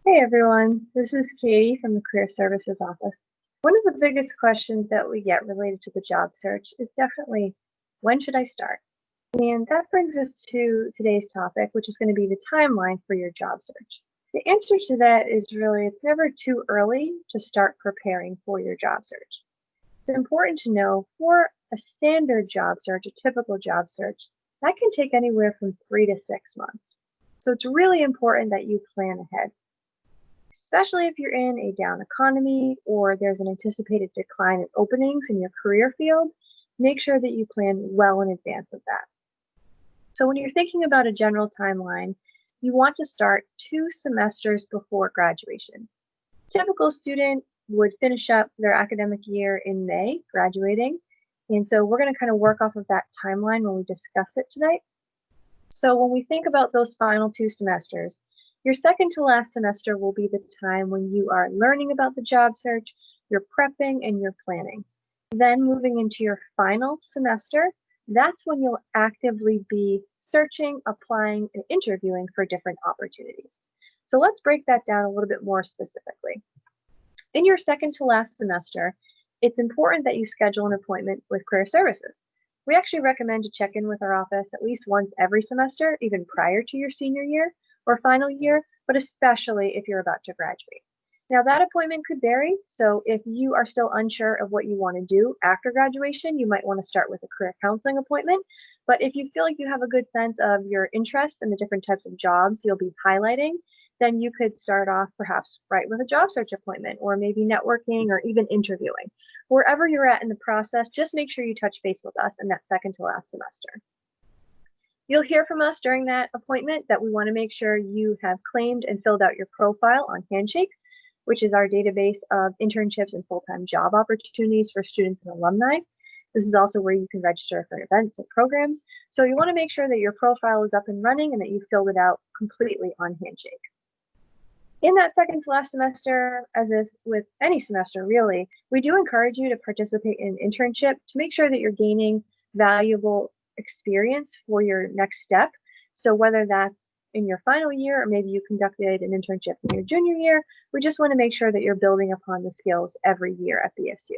Hey everyone, this is Katie from the Career Services Office. One of the biggest questions that we get related to the job search is definitely, when should I start? And that brings us to today's topic, which is going to be the timeline for your job search. The answer to that is really it's never too early to start preparing for your job search. It's important to know for a standard job search, a typical job search, that can take anywhere from 3 to 6 months. So it's really important that you plan ahead, especially if you're in a down economy or there's an anticipated decline in openings in your career field. Make sure that you plan well in advance of that. So when you're thinking about a general timeline, you want to start 2 semesters before graduation. Typical student would finish up their academic year in May, graduating. And so we're going to kind of work off of that timeline when we discuss it tonight. So when we think about those final 2 semesters, your second to last semester will be the time when you are learning about the job search, you're prepping, and you're planning. Then moving into your final semester, that's when you'll actively be searching, applying, and interviewing for different opportunities. So let's break that down a little bit more specifically. In your second to last semester, it's important that you schedule an appointment with Career Services. We actually recommend to check in with our office at least once every semester, even prior to your senior year or final year, but especially if you're about to graduate. Now, that appointment could vary. So, if you are still unsure of what you want to do after graduation, you might want to start with a career counseling appointment. But if you feel like you have a good sense of your interests and the different types of jobs you'll be highlighting, then you could start off perhaps right with a job search appointment or maybe networking or even interviewing. Wherever you're at in the process, just make sure you touch base with us in that second to last semester. You'll hear from us during that appointment that we want to make sure you have claimed and filled out your profile on Handshake, which is our database of internships and full-time job opportunities for students and alumni. This is also where you can register for events and programs. So you want to make sure that your profile is up and running and that you filled it out completely on Handshake. In that second to last semester, as is with any semester really, we do encourage you to participate in an internship to make sure that you're gaining valuable experience for your next step. So whether that's in your final year or maybe you conducted an internship in your junior year, we just want to make sure that you're building upon the skills every year at BSU.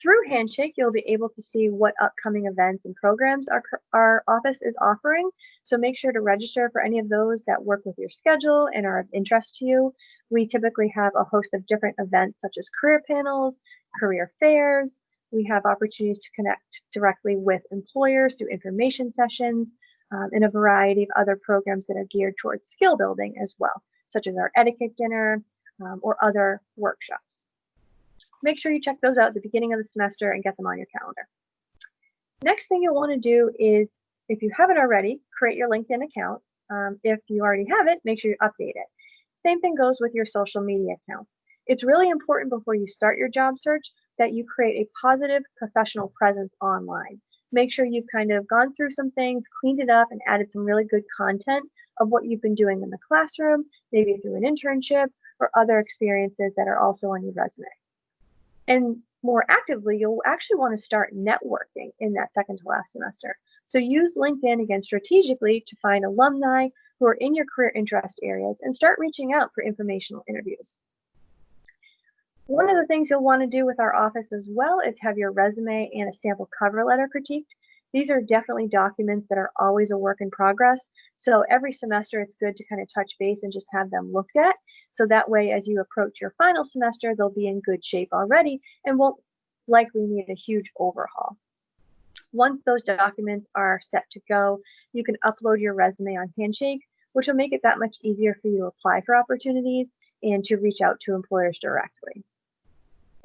Through Handshake, you'll be able to see what upcoming events and programs our office is offering. So make sure to register for any of those that work with your schedule and are of interest to you. We typically have a host of different events such as career panels, career fairs. We have opportunities to connect directly with employers through information sessions and a variety of other programs that are geared towards skill building as well, such as our etiquette dinner or other workshops. Make sure you check those out at the beginning of the semester and get them on your calendar. Next thing you'll want to do is, if you haven't already, create your LinkedIn account. If you already have it, make sure you update it. Same thing goes with your social media account. It's really important before you start your job search that you create a positive professional presence online. Make sure you've kind of gone through some things, cleaned it up, and added some really good content of what you've been doing in the classroom, maybe through an internship or other experiences that are also on your resume. And more actively, you'll actually want to start networking in that second to last semester. So use LinkedIn again strategically to find alumni who are in your career interest areas and start reaching out for informational interviews. One of the things you'll want to do with our office as well is have your resume and a sample cover letter critiqued. These are definitely documents that are always a work in progress. So every semester it's good to kind of touch base and just have them looked at. So that way, as you approach your final semester, they'll be in good shape already and won't likely need a huge overhaul. Once those documents are set to go, you can upload your resume on Handshake, which will make it that much easier for you to apply for opportunities and to reach out to employers directly.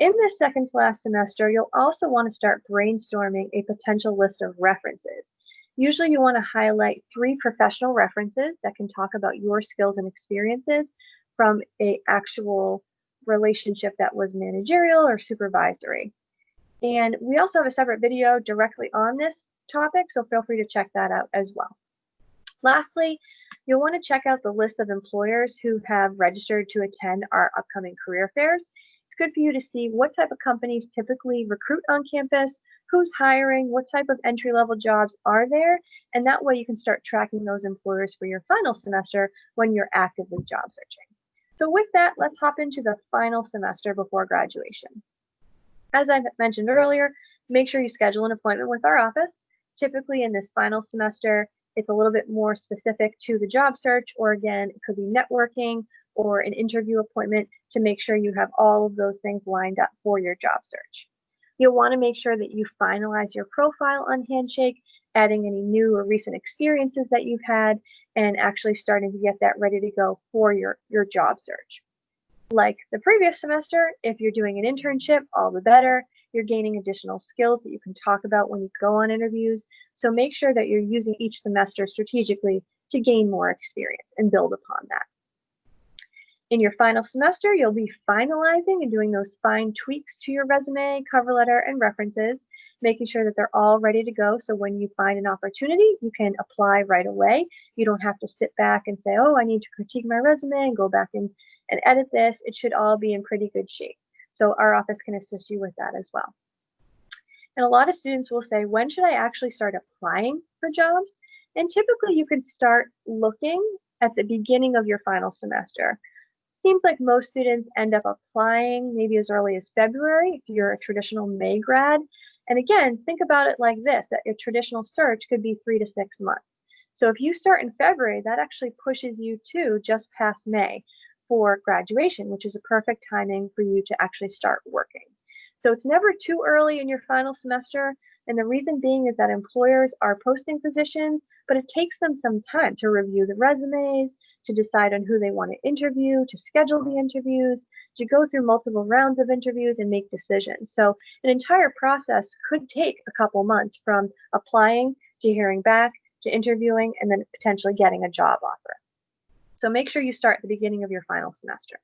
In this second to last semester, you'll also want to start brainstorming a potential list of references. Usually you want to highlight 3 professional references that can talk about your skills and experiences from an actual relationship that was managerial or supervisory. And we also have a separate video directly on this topic, so feel free to check that out as well. Lastly, you'll want to check out the list of employers who have registered to attend our upcoming career fairs. It's it's good for you to see what type of companies typically recruit on campus, who's hiring, what type of entry-level jobs are there, and that way you can start tracking those employers for your final semester when you're actively job searching. So with that, let's hop into the final semester before graduation. As I mentioned earlier, make sure you schedule an appointment with our office. Typically in this final semester, it's a little bit more specific to the job search, or again, it could be networking or an interview appointment to make sure you have all of those things lined up for your job search. You'll want to make sure that you finalize your profile on Handshake, adding any new or recent experiences that you've had, and actually starting to get that ready to go for your job search. Like the previous semester, if you're doing an internship, all the better. You're gaining additional skills that you can talk about when you go on interviews. So make sure that you're using each semester strategically to gain more experience and build upon that. In your final semester, you'll be finalizing and doing those fine tweaks to your resume, cover letter, and references, making sure that they're all ready to go. So when you find an opportunity, you can apply right away. You don't have to sit back and say, oh, I need to critique my resume and go back and edit this. It should all be in pretty good shape. So our office can assist you with that as well. And a lot of students will say, when should I actually start applying for jobs? And typically you can start looking at the beginning of your final semester. Seems like most students end up applying maybe as early as February if you're a traditional May grad. And again, think about it like this, that your traditional search could be 3 to 6 months. So if you start in February, that actually pushes you to just past May for graduation, which is a perfect timing for you to actually start working. So it's never too early in your final semester, and the reason being is that employers are posting positions, but it takes them some time to review the resumes, to decide on who they want to interview, to schedule the interviews, to go through multiple rounds of interviews and make decisions. So an entire process could take a couple months from applying to hearing back to interviewing and then potentially getting a job offer. So make sure you start at the beginning of your final semester.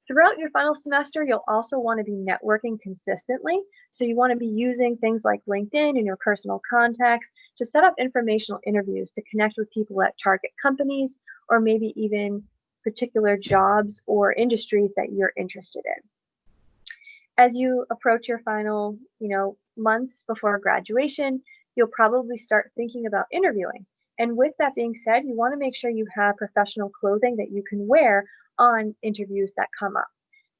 Throughout your final semester, you'll also want to be networking consistently. So you want to be using things like LinkedIn and your personal contacts to set up informational interviews to connect with people at target companies or maybe even particular jobs or industries that you're interested in. As you approach your final, months before graduation, you'll probably start thinking about interviewing. And with that being said, you want to make sure you have professional clothing that you can wear on interviews that come up.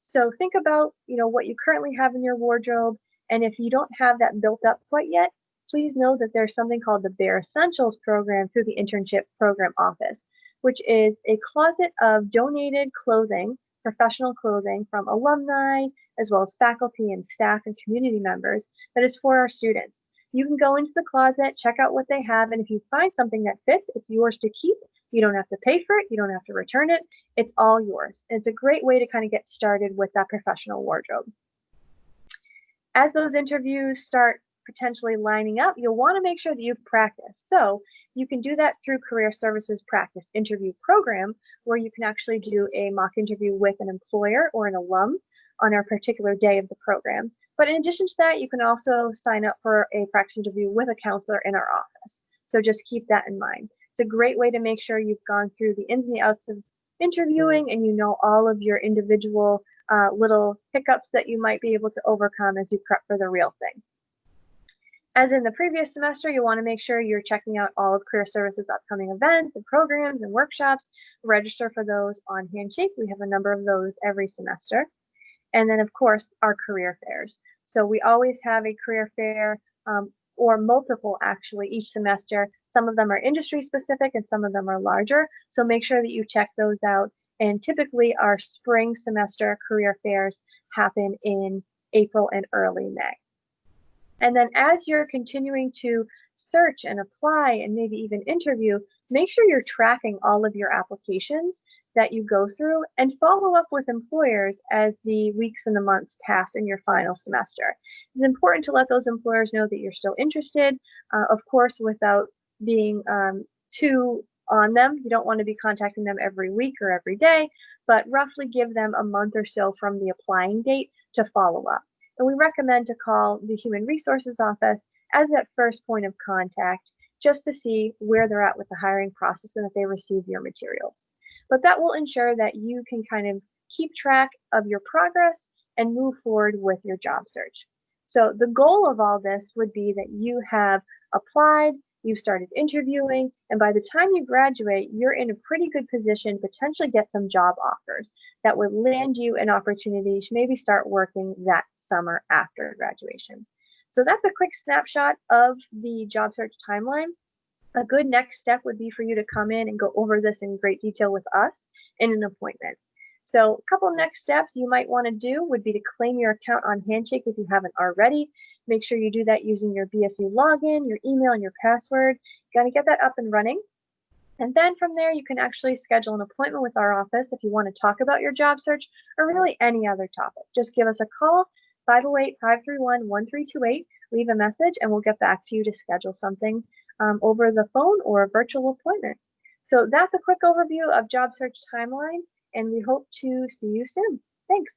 So think about, what you currently have in your wardrobe. And if you don't have that built up quite yet, please know that there's something called the Bare Essentials program through the internship program office, which is a closet of donated clothing, professional clothing from alumni, as well as faculty and staff and community members that is for our students. You can go into the closet, check out what they have, and if you find something that fits, it's yours to keep. You don't have to pay for it. You don't have to return it. It's all yours. And it's a great way to kind of get started with that professional wardrobe. As those interviews start potentially lining up, you'll want to make sure that you've practiced. So you can do that through Career Services Practice Interview Program, where you can actually do a mock interview with an employer or an alum on a particular day of the program. But in addition to that, you can also sign up for a practice interview with a counselor in our office. So just keep that in mind. It's a great way to make sure you've gone through the ins and the outs of interviewing and you know all of your individual little hiccups that you might be able to overcome as you prep for the real thing. As in the previous semester, you want to make sure you're checking out all of Career Services' upcoming events and programs and workshops. Register for those on Handshake. We have a number of those every semester. And then, of course, our career fairs. So we always have a career fair or multiple, actually, each semester. Some of them are industry specific and some of them are larger. So make sure that you check those out. And typically our spring semester career fairs happen in April and early May. And then as you're continuing to search and apply and maybe even interview, make sure you're tracking all of your applications that you go through and follow up with employers as the weeks and the months pass in your final semester. It's important to let those employers know that you're still interested, of course, without being too on them. You don't want to be contacting them every week or every day, but roughly give them a month or so from the applying date to follow up. And we recommend to call the Human Resources Office as that first point of contact just to see where they're at with the hiring process and that they receive your materials. But that will ensure that you can kind of keep track of your progress and move forward with your job search. So the goal of all this would be that you have applied, you've started interviewing, and by the time you graduate, you're in a pretty good position to potentially get some job offers that would land you an opportunity to maybe start working that summer after graduation. So that's a quick snapshot of the job search timeline. A good next step would be for you to come in and go over this in great detail with us in an appointment. So a couple next steps you might want to do would be to claim your account on Handshake if you haven't already. Make sure you do that using your BSU login, your email, and your password. You got to get that up and running. And then from there, you can actually schedule an appointment with our office if you want to talk about your job search or really any other topic. Just give us a call, 508-531-1328, leave a message, and we'll get back to you to schedule something over the phone or a virtual appointment. So that's a quick overview of job search timeline, and we hope to see you soon. Thanks.